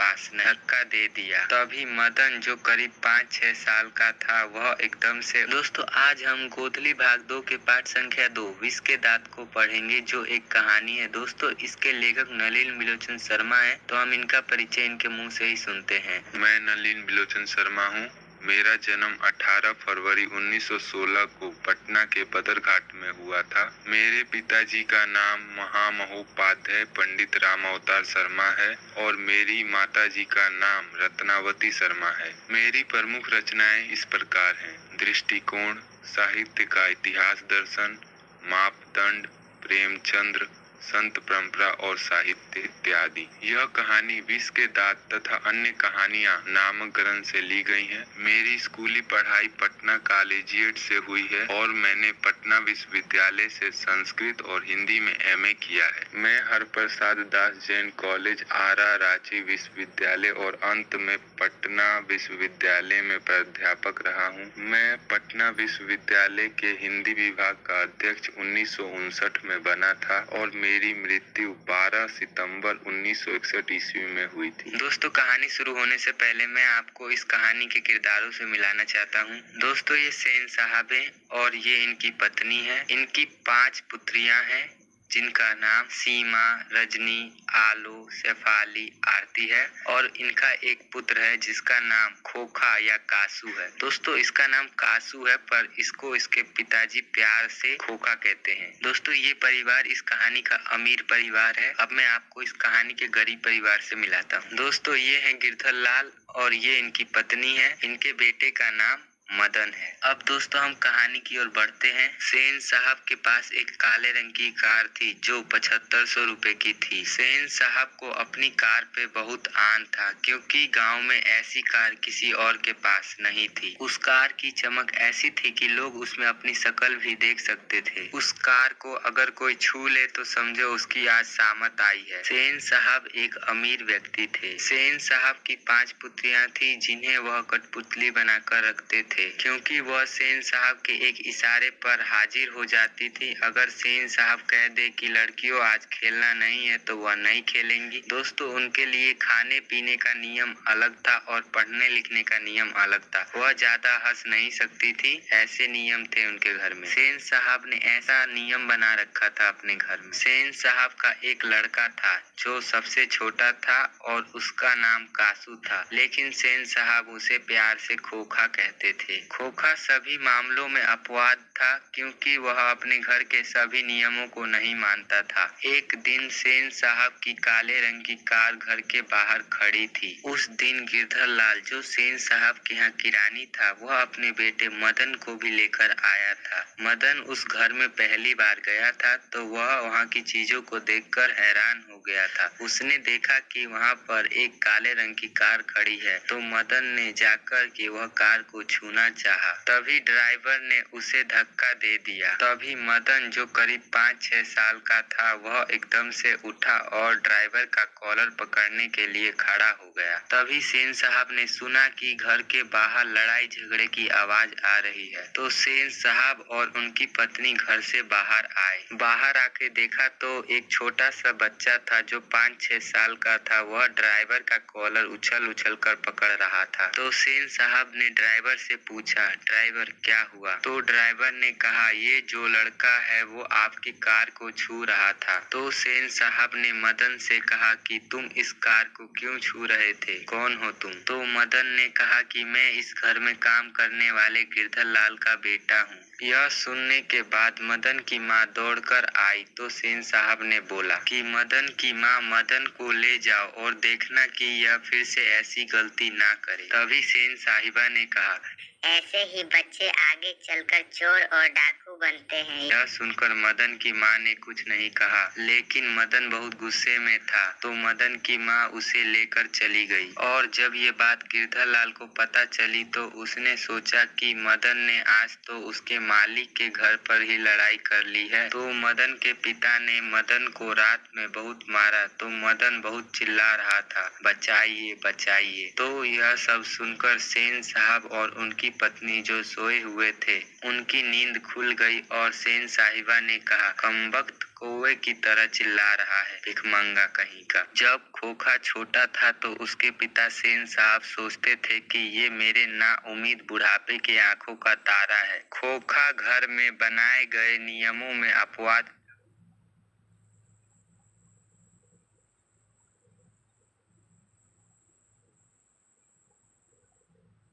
पास धक्का दे दिया। तभी मदन जो करीब 5-6 साल का था वह एकदम से। दोस्तों आज हम गोधली भाग 2 के पाठ संख्या 2 विष के दांत को पढ़ेंगे, जो एक कहानी है। दोस्तों इसके लेखक नलिन बिलोचन शर्मा है, तो हम इनका परिचय इनके मुंह से ही सुनते हैं। मैं नलिन बिलोचन शर्मा हूँ। मेरा जन्म 18 फरवरी 1916 को पटना के बदरघाट में हुआ था। मेरे पिताजी का नाम महामहोपाध्याय पंडित राम अवतार शर्मा है और मेरी माताजी का नाम रत्नावती शर्मा है। मेरी प्रमुख रचनाएं इस प्रकार हैं: दृष्टिकोण, साहित्य का इतिहास दर्शन, मापदंड, प्रेमचंद्र, संत परंपरा और साहित्य इत्यादि। यह कहानी विष के दांत तथा अन्य कहानियां नामक ग्रंथ से ली गई हैं। मेरी स्कूली पढ़ाई पटना कॉलेजिएट से हुई है और मैंने पटना विश्वविद्यालय से संस्कृत और हिंदी में एमए किया है। मैं हरप्रसाद दास जैन कॉलेज, आरा, रांची विश्वविद्यालय और अंत में पटना विश्वविद्यालय में प्राध्यापक रहा हूँ। मैं पटना विश्वविद्यालय के हिंदी विभाग का अध्यक्ष 1959 में बना था और मेरी मृत्यु 12 सितंबर 1961 ईस्वी में हुई थी। दोस्तों कहानी शुरू होने से पहले मैं आपको इस कहानी के किरदारों से मिलाना चाहता हूँ। दोस्तों ये सेन साहब है और ये इनकी पत्नी है। इनकी 5 पुत्रियां हैं जिनका नाम सीमा, रजनी, आलो, शेफाली, आरती है और इनका एक पुत्र है जिसका नाम खोखा या कासू है। दोस्तों इसका नाम कासू है पर इसको इसके पिताजी प्यार से खोखा कहते हैं। दोस्तों ये परिवार इस कहानी का अमीर परिवार है। अब मैं आपको इस कहानी के गरीब परिवार से मिलाता हूँ। दोस्तों ये है गिरधर लाल और ये इनकी पत्नी है। इनके बेटे का नाम मदन है। अब दोस्तों हम कहानी की ओर बढ़ते हैं। सेन साहब के पास एक काले रंग की कार थी जो 7500 रुपए की थी। सेन साहब को अपनी कार पे बहुत आन था क्योंकि गांव में ऐसी कार किसी और के पास नहीं थी। उस कार की चमक ऐसी थी कि लोग उसमें अपनी शक्ल भी देख सकते थे। उस कार को अगर कोई छू ले तो समझो उसकी आज सामत आई है। सेन साहब एक अमीर व्यक्ति थे। सेन साहब की 5 पुत्रियां थी जिन्हें वह कठपुतली बनाकर रखते थे क्योंकि वह सेन साहब के एक इशारे पर हाजिर हो जाती थी। अगर सेन साहब कह दे कि लड़कियों आज खेलना नहीं है तो वह नहीं खेलेंगी। दोस्तों उनके लिए खाने पीने का नियम अलग था और पढ़ने लिखने का नियम अलग था। वह ज्यादा हंस नहीं सकती थी, ऐसे नियम थे उनके घर में। सेन साहब ने ऐसा नियम बना रखा था अपने घर में। सेन साहब का एक लड़का था जो सबसे छोटा था और उसका नाम कासू था, लेकिन सेन साहब उसे प्यार से खोखा कहते थे। खोखा सभी मामलों में अपवाद था क्योंकि वह अपने घर के सभी नियमों को नहीं मानता था। एक दिन सेन साहब की काले रंग की कार घर के बाहर खड़ी थी। उस दिन गिरधर लाल जो सेन साहब के यहाँ किरानी था वह अपने बेटे मदन को भी लेकर आया था। मदन उस घर में पहली बार गया था तो वह वहाँ की चीजों को देखकर हैरान हो गया था। उसने देखा कि वहाँ पर एक काले रंग की कार खड़ी है तो मदन ने जाकर के वह कार को छूना चाहा। तभी ड्राइवर ने उसे धक्का दे दिया। तभी मदन जो करीब 5-6 साल का था वह एकदम से उठा और ड्राइवर का कॉलर पकड़ने के लिए खड़ा हो गया। तभी सेन साहब ने सुना कि घर के बाहर लड़ाई झगड़े की आवाज आ रही है तो सेन साहब और उनकी पत्नी घर से बाहर आए। बाहर आके देखा तो एक छोटा सा बच्चा था जो 5-6 साल का था। वह ड्राइवर का कॉलर उछल उछल कर पकड़ रहा था। तो सेन साहब ने ड्राइवर से पूछा, ड्राइवर क्या हुआ? तो ड्राइवर ने कहा, ये जो लड़का है वो आपकी कार को छू रहा था। तो सेन साहब ने मदन से कहा कि तुम इस कार को क्यों छू रहे थे, कौन हो तुम? तो मदन ने कहा कि मैं इस घर में काम करने वाले गिरधर लाल का बेटा हूँ। यह सुनने के बाद मदन की माँ दौड़कर आई तो सेन साहब ने बोला कि मदन की माँ मदन को ले जाओ और देखना कि यह फिर से ऐसी गलती ना करे। तभी सेन साहिबा ने कहा, ऐसे ही बच्चे आगे चलकर चोर और डाकू बनते हैं। यह सुनकर मदन की माँ ने कुछ नहीं कहा, लेकिन मदन बहुत गुस्से में था तो मदन की माँ उसे लेकर चली गई। और जब ये बात गिरधर लाल को पता चली तो उसने सोचा कि मदन ने आज तो उसके मालिक के घर पर ही लड़ाई कर ली है। तो मदन के पिता ने मदन को रात में बहुत मारा तो मदन बहुत चिल्ला रहा था, बचाइए बचाइए। तो यह सब सुनकर सेन साहब और उनकी पत्नी जो सोए हुए थे उनकी नींद खुल गई और सेन साहिबा ने कहा, कमबख्त कौवे की तरह चिल्ला रहा है, भिखमंगा कहीं का। जब खोखा छोटा था तो उसके पिता सेन साहब सोचते थे कि ये मेरे नाउम्मीद बुढ़ापे की आंखों का तारा है। खोखा घर में बनाए गए नियमों में अपवाद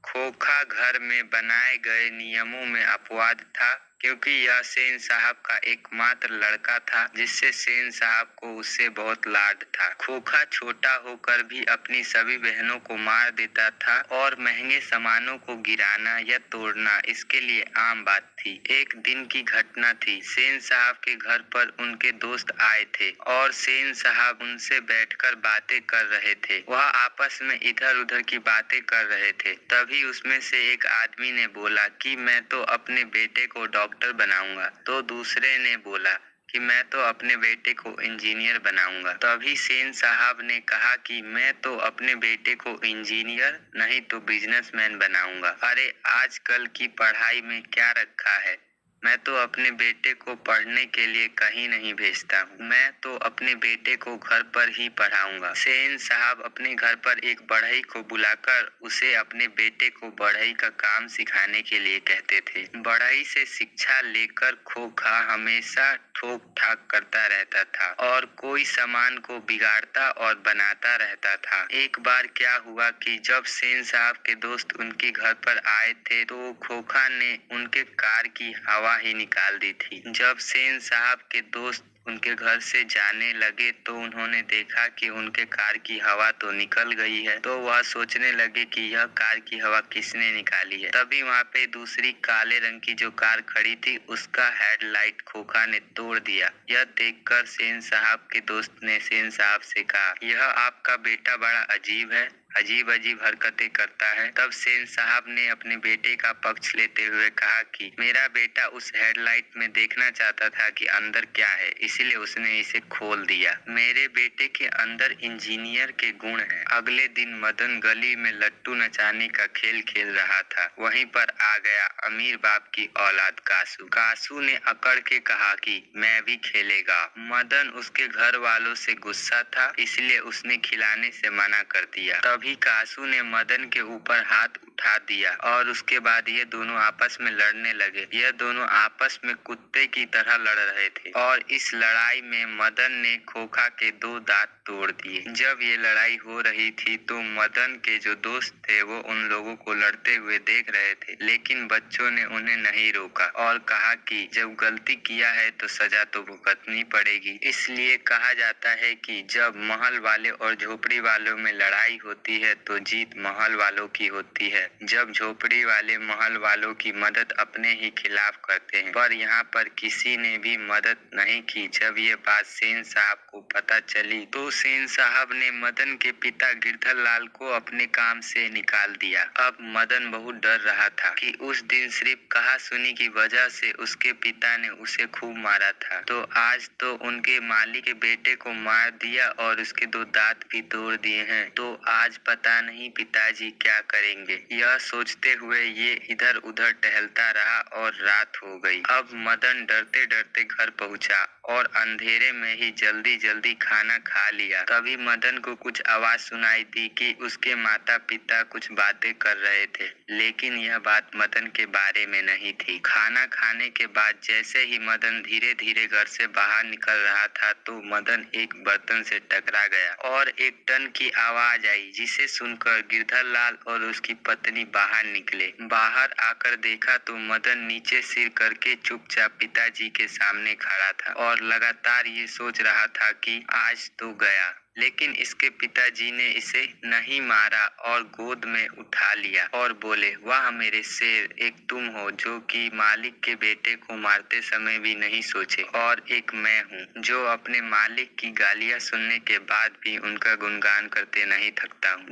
खोखा घर में बनाए गए नियमों में अपवाद था, क्योंकि यह सेन साहब का एकमात्र लड़का था जिससे सेन साहब को उससे बहुत लाड था। खोखा छोटा होकर भी अपनी सभी बहनों को मार देता था और महंगे सामानों को गिराना या तोड़ना इसके लिए आम बात थी। एक दिन की घटना थी। सेन साहब के घर पर उनके दोस्त आए थे और सेन साहब उनसे बैठकर बातें कर रहे थे। वह आपस में इधर उधर की बातें कर रहे थे। तभी उसमें से एक आदमी ने बोला कि मैं तो अपने बेटे को डॉक्टर बनाऊंगा। तो दूसरे ने बोला कि मैं तो अपने बेटे को इंजीनियर बनाऊंगा। तभी सेन साहब ने कहा कि मैं तो अपने बेटे को इंजीनियर नहीं तो बिजनेसमैन बनाऊंगा। अरे आजकल की पढ़ाई में क्या रखा है, मैं तो अपने बेटे को पढ़ने के लिए कहीं नहीं भेजता हूँ, मैं तो अपने बेटे को घर पर ही पढ़ाऊंगा। सेन साहब अपने घर पर एक बढ़ई को बुलाकर उसे अपने बेटे को बढ़ई का काम सिखाने के लिए कहते थे। बढ़ई से शिक्षा लेकर खोखा हमेशा ठोक ठाक करता रहता था और कोई सामान को बिगाड़ता और बनाता रहता था। एक बार क्या हुआ कि जब सेन साहब के दोस्त उनके घर पर आए थे तो खोखा ने उनके कार की हवा ही निकाल दी थी। जब सेन साहब के दोस्त उनके घर से जाने लगे तो उन्होंने देखा कि उनके कार की हवा तो निकल गई है। तो वह सोचने लगे कि यह कार की हवा किसने निकाली है। तभी वहाँ पे दूसरी काले रंग की जो कार खड़ी थी उसका हेडलाइट खोखा ने तोड़ दिया। यह देखकर सेन साहब के दोस्त ने सेन साहब से कहा, यह आपका बेटा बड़ा अजीब है, अजीब अजीब हरकतें करता है। तब सेन साहब ने अपने बेटे का पक्ष लेते हुए कहा कि मेरा बेटा उस हेडलाइट में देखना चाहता था कि अंदर क्या है, इसीलिए उसने इसे खोल दिया। मेरे बेटे के अंदर इंजीनियर के गुण हैं। अगले दिन मदन गली में लट्टू नचाने का खेल खेल रहा था। वहीं पर आ गया अमीर बाप की औलाद कासू। कासू ने अकड़ के कहा कि मैं भी खेलेगा। मदन उसके घर वालों से गुस्सा था, इसलिए उसने खिलाने से मना कर दिया। तभी कासू ने मदन के ऊपर हाथ उठा दिया और उसके बाद ये दोनों आपस में लड़ने लगे। यह दोनों आपस में कुत्ते की तरह लड़ रहे थे और इस लड़ाई में मदन ने खोखा के 2 दांत तोड़ दिए। जब ये लड़ाई हो रही थी तो मदन के जो दोस्त थे वो उन लोगों को लड़ते हुए देख रहे थे, लेकिन बच्चों ने उन्हें नहीं रोका और कहा कि जब गलती किया है तो सजा तो भुगतनी पड़ेगी। इसलिए कहा जाता है कि जब महल वाले और झोपड़ी वालों में लड़ाई होती है तो जीत महल वालों की होती है। जब झोपड़ी वाले महल वालों की मदद अपने ही खिलाफ करते हैं, पर यहाँ पर किसी ने भी मदद नहीं की। जब ये बात सेन साहब को पता चली तो सेन साहब ने मदन के पिता गिरधर लाल को अपने काम से निकाल दिया। अब मदन बहुत डर रहा था कि उस दिन सिर्फ कहा सुनी की वजह से उसके पिता ने उसे खूब मारा था, तो आज तो उनके मालिक के बेटे को मार दिया और उसके 2 दांत भी तोड़ दिए हैं, तो आज पता नहीं पिताजी क्या करेंगे। यह सोचते हुए ये इधर उधर टहलता रहा और रात हो गई। अब मदन डरते डरते घर पहुंचा और अंधेरे में ही जल्दी जल्दी खाना खा लिया। तभी मदन को कुछ आवाज सुनाई दी कि उसके माता पिता कुछ बातें कर रहे थे, लेकिन यह बात मदन के बारे में नहीं थी। खाना खाने के बाद जैसे ही मदन धीरे धीरे घर से बाहर निकल रहा था तो मदन एक बर्तन से टकरा गया और एक टन की आवाज आई, जिसे सुनकर गिरधर लाल और उसकी पत्नी बाहर निकले। बाहर आकर देखा तो मदन नीचे सिर करके चुपचाप पिताजी के सामने खड़ा था और लगातार ये सोच रहा था कि आज तो गया। लेकिन इसके पिताजी ने इसे नहीं मारा और गोद में उठा लिया और बोले, वाह मेरे शेर, एक तुम हो जो कि मालिक के बेटे को मारते समय भी नहीं सोचे, और एक मैं हूँ जो अपने मालिक की गालियाँ सुनने के बाद भी उनका गुणगान करते नहीं थकता हूँ।